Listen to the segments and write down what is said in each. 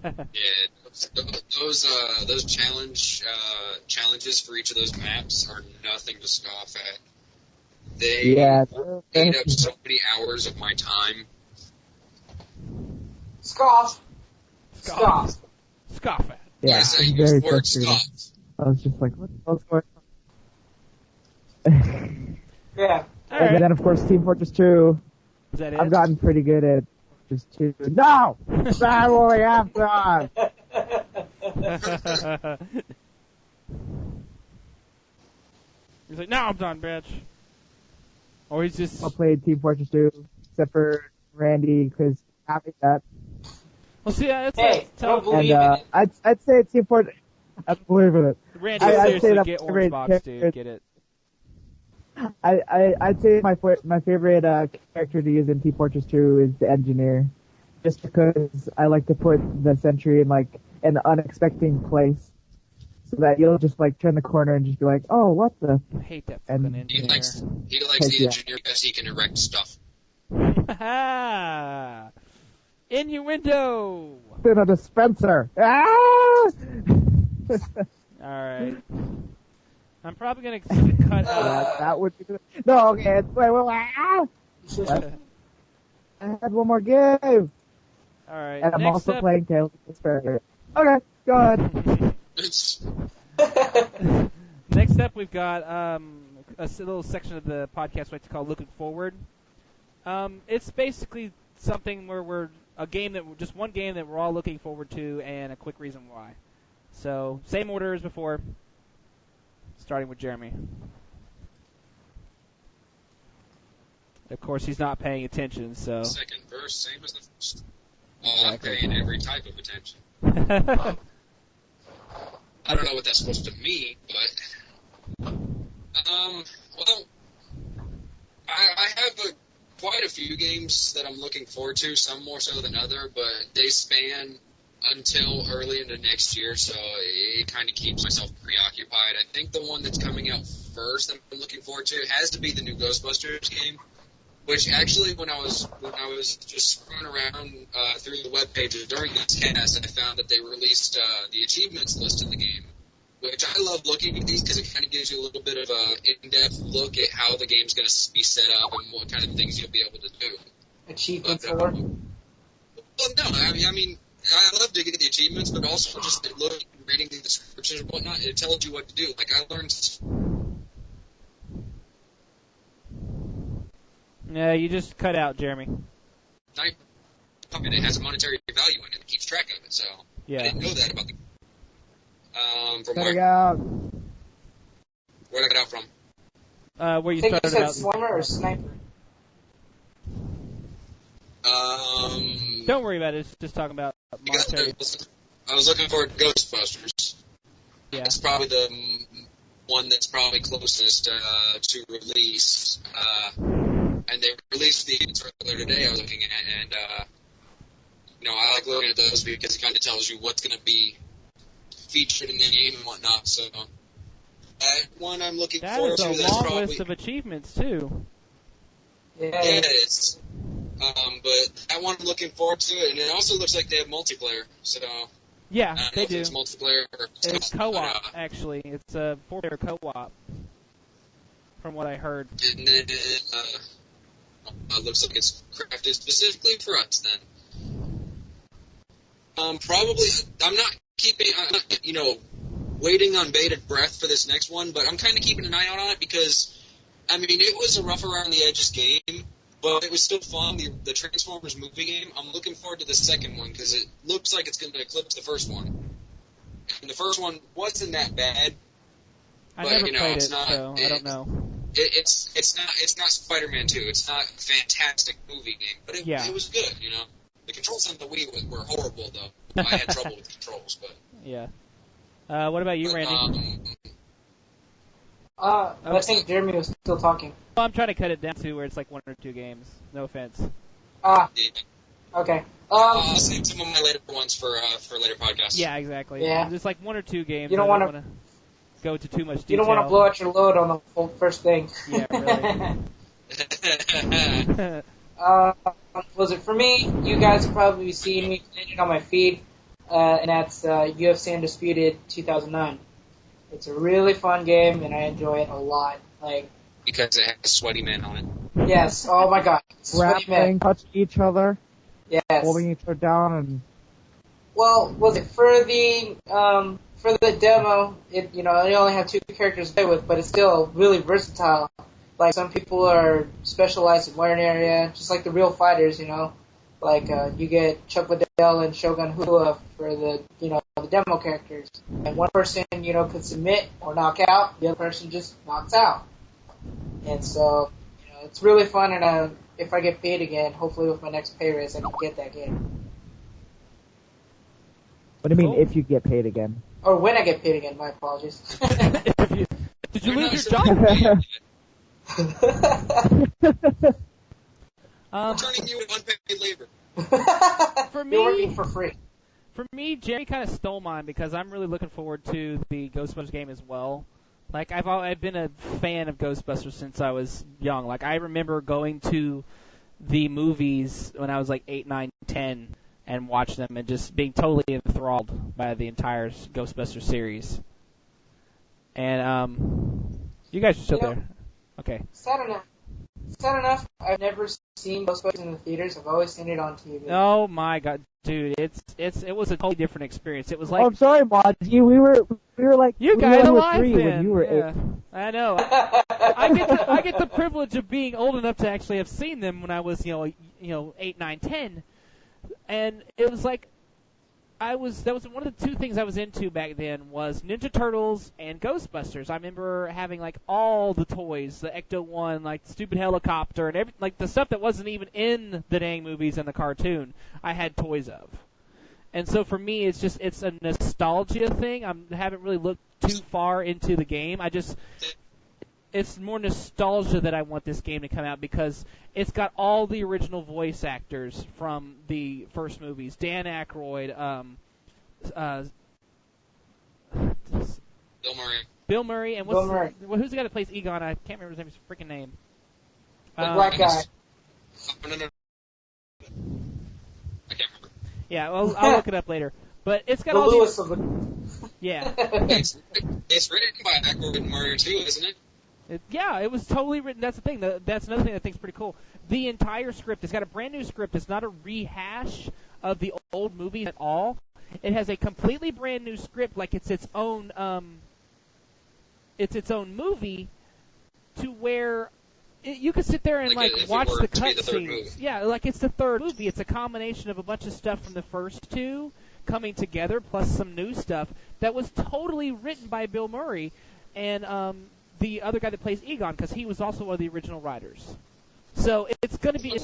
those challenges for each of those maps are nothing to scoff at. They ate up so many hours of my time. Scoff at. Yeah, Saying very word frustrating. scoff. I was just like, what the hell's going on? Yeah. And then, of course, Team Fortress 2. Is that it? I've gotten pretty good at just 2. No! That only half time! He's like, no, I'm done, bitch. Or he's just... I played Team Fortress 2, except for Randy, because having that. Well, see, it's Hey, don't believe And, it. I'd say Team Fortress... I believe in it. Randy, I'd say seriously, that get my Orange favorite Box, dude. character- Get it. I'd say my favorite character to use in Team Fortress 2 is the engineer, just because I like to put the sentry in like an unexpected place, so that you'll just like turn the corner and just be like, oh, what the? I hate that And fucking He engineer. likes the engineer because he can erect stuff. Innuendo! In a dispenser. Ah! Alright. I'm probably gonna cut out. That would be good. No, okay. Wait. Ah! I had one more game. Alright. And I'm next also up, playing Tales of Despair. Okay, go ahead. Next up, we've got a little section of the podcast we like to call Looking Forward. It's basically something where we're just one game that we're all looking forward to, and a quick reason why. So, same order as before, starting with Jeremy. Of course, he's not paying attention, so... Second verse, same as the first. Exactly. I'm paying every type of attention. I don't know what that's supposed to mean, but... well, I have quite a few games that I'm looking forward to, some more so than other, but they span until early into next year, so it kind of keeps myself preoccupied. I think the one that's coming out first that I'm looking forward to has to be the new Ghostbusters game, which actually when I was just scrolling around through the web pages during this cast, I found that they released the achievements list of the game, which I love looking at these because it kind of gives you a little bit of a in-depth look at how the game's going to be set up and what kind of things you'll be able to do. Achievements for? Well, no, I mean, I love to get the achievements, but also just looking, reading the descriptions and whatnot, it tells you what to do. Like, I learned... Yeah, you just cut out, Jeremy. I mean, it has a monetary value in it. It keeps track of it, so Yeah. I didn't know that about the... from Gotta where go. did I get out from? Where you I think you started said out. Slimer or Sniper. Don't worry about it. It's just talking about monetary. I was looking for Ghostbusters. Yeah. It's probably the one that's probably closest to release. And they released the earlier today I was looking at, and I like looking at those because it kind of tells you what's going to be featured in the game and whatnot. So that one I'm looking That forward is to. a That's long probably list of achievements, too. Yeah. it is. But that one I'm looking forward to, and it also looks like they have multiplayer. So Yeah, I don't know they if do. it's multiplayer or It's stuff, co-op, but, actually. It's a 4-player co-op, from what I heard. and it looks like it's crafted specifically for us then. Probably, I'm not waiting on bated breath for this next one, but I'm kind of keeping an eye out on it because, I mean, it was a rough around the edges game, but it was still fun. The Transformers movie game, I'm looking forward to the second one because it looks like it's going to eclipse the first one. And the first one wasn't that bad. I But, never you know, played it's it, not- so I don't know. It's not Spider-Man 2. It's not a fantastic movie game, but it was good, you know. The controls on the Wii were horrible, though. I had trouble with controls, but... Yeah. What about you, Randy? I think Jeremy was still talking. Well, I'm trying to cut it down to where it's like 1 or 2 games. No offense. Yeah. Okay. I'll save some of my later ones for later podcasts. Yeah, exactly. Yeah. It's like 1 or 2 games. You don't I want to go into too much detail. You don't want to blow out your load on the full first thing. Yeah, really. Was it for me? You guys have probably seen me playing it on my feed. and that's UFC Undisputed 2009. It's a really fun game, and I enjoy it a lot. Like, because it has Sweaty Man on it. yes, oh my god. Sweaty Man. Grappling, touching each other, Yes. holding each other down, and Well, was it for the demo? It you only have 2 characters to play with, but it's still really versatile. Like some people are specialized in one area, just like the real fighters. Like you get Chuck Liddell and Shogun Hua for the the demo characters, and one person could submit or knock out, the other person just knocks out, and so it's really fun. And if I get paid again, hopefully with my next pay raise, I can get that game. what do you mean Cool. if you get paid again? Or when I get paid again, my apologies. Did you lose We're your not job? turning you unpaid labor. For You're me, working for free. For me, Jerry kind of stole mine because I'm really looking forward to the Ghostbusters game as well. Like I've been a fan of Ghostbusters since I was young. Like I remember going to the movies when I was like 8, 9, 10 and watch them and just being totally enthralled by the entire Ghostbusters series. And you guys are still there. Okay. Sad enough, I've never seen Ghostbusters in the theaters. I've always seen it on TV. Oh my god, dude, it was a totally different experience. It was like I'm sorry, Maji. We were like you we guys were alive 3 then. when you were Yeah. 8. I know. I get the privilege of being old enough to actually have seen them when I was 8, 9, 10, and it was like that was one of the 2 things I was into back then was Ninja Turtles and Ghostbusters. I remember having like all the toys, the Ecto-1, like the stupid helicopter, and like the stuff that wasn't even in the dang movies and the cartoon. I had toys of, and so for me, it's a nostalgia thing. I haven't really looked too far into the game. It's more nostalgia that I want this game to come out because it's got all the original voice actors from the first movies. Dan Aykroyd, Bill Murray, and who's the guy that plays Egon? I can't remember his freaking name. The black guy. No. I can't remember. Yeah, well, I'll look it up later. But it's got The all Lewis the... of the... Yeah. It's written by Aykroyd and Murray too, isn't it? It was totally written. That's the thing. That's another thing I think is pretty cool. The entire script, it's got a brand new script. It's not a rehash of the old movies at all. It has a completely brand new script, like it's its own movie, to where you could sit there and like watch the cutscenes. Yeah, like it's the third movie. It's a combination of a bunch of stuff from the first 2 coming together, plus some new stuff that was totally written by Bill Murray and the other guy that plays Egon, because he was also one of the original writers. So it's going to be,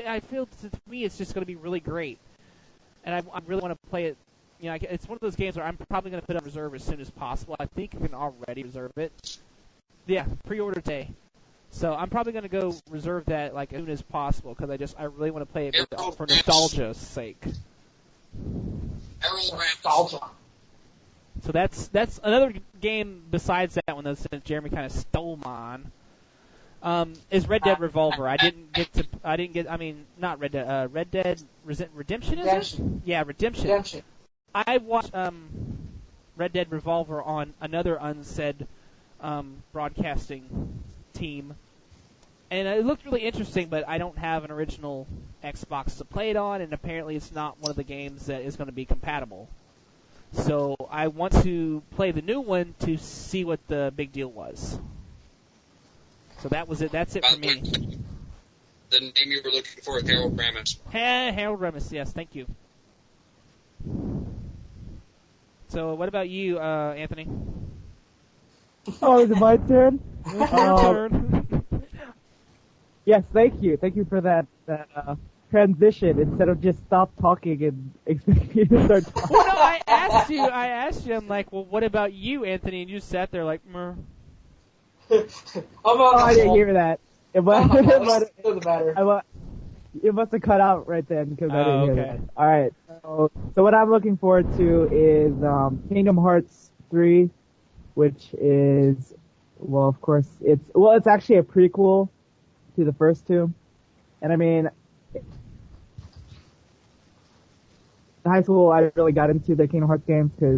I feel to me it's just going to be really great. And I really want to play it. It's one of those games where I'm probably going to put on reserve as soon as possible. I think you can already reserve it. Yeah, pre-order day. So I'm probably going to go reserve that like as soon as possible because I really want to play it for nostalgia's sake. Nostalgia. So that's another game besides that one, though, since Jeremy kind of stole mine. Is Red Dead Revolver. Not Red Dead. Red Dead Redemption, is Redemption. it? Yeah, Redemption. I watched Red Dead Revolver on another unsaid broadcasting team, and it looked really interesting, but I don't have an original Xbox to play it on, and apparently it's not one of the games that is going to be compatible. So I want to play the new one to see what the big deal was. So that was it. That's it for me. The name you were looking for is Harold Ramis. Harold Ramis, yes, thank you. So what about you, Anthony? Oh, is it my turn? Your turn. Yes, thank you. Thank you for that transition instead of just stop talking and expect me to start talking. Well, no, I asked you, I'm like, well, what about you, Anthony? And you sat there like, meh. I didn't hear that. It doesn't matter. It must have cut out right then because I didn't hear okay. that. All right. So what I'm looking forward to is Kingdom Hearts 3, which is, well, of course, it's actually a prequel to the first 2. And I mean, high school, I really got into the Kingdom Hearts games because